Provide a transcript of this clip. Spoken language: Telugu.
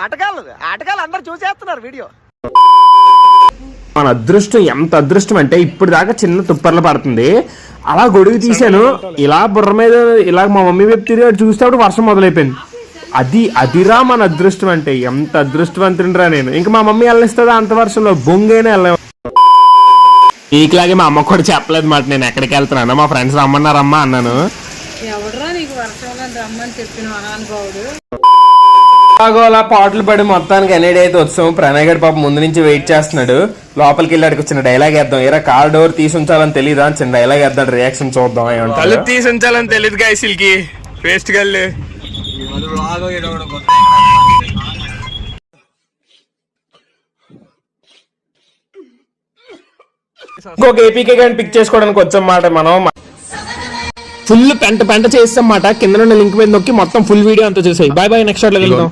ఆటగాళ్ళు అందరు చూసేస్తున్నారు వీడియో. మన అదృష్టం ఎంత అదృష్టం అంటే ఇప్పుడు దాకా చిన్న తుప్పర్లు పడుతుంది, అలా గొడుగు తీసాను, ఇలా బుర్ర మీద ఇలా మా మమ్మీ వైపు తిరిగి చూస్తే అప్పుడు వర్షం మొదలైపోయింది. అదిరా మన అదృష్టం అంటే. ఎంత అదృష్టవంతుడిరా నేను. ఇంకా మా మమ్మీ వెళ్ళిస్తుందా అంత వర్షంలో? బొంగైనా వెళ్ళ. ఈలాగే మా అమ్మ కూడా చెప్పలేదు మాట నేను ఎక్కడికి వెళ్తున్నాను. మా ఫ్రెండ్స్ రమ్మన్నారమ్మా అన్నాను. అలా పాటలు పడి మొత్తానికి ఎన్ఐడి అయితే వచ్చాము. ప్రణయ్ గడి పాప ముందు నుంచి వెయిట్ చేస్తున్నాడు. లోపలికి వెళ్ళాడికి వచ్చిన డైలాగ్ వేద్దాం. ఏరా కార్ డోర్ తీసి ఉంచాలని తెలీదా అని చిన్న డైలాగ్ వేద్దాడు. రియాక్షన్ చూద్దాం. ఏమంటారు? తీసి ఉంచాలని తెలియదు గాయసిల్కి వేస్ట్ గల్లు. ఇంకొక ఏపీకే కానీ పిక్ చేసుకోవడానికి వచ్చాం మాట. మనం ఫుల్ పెంట చేస్తాం మాట. కింద నుండి లింక్ మీద నొక్కి మొత్తం ఫుల్ వీడియో అంతా చూసాయి. బాయ్ బాయ్, నెక్స్ట్ షాట్ లో వెళ్దాం.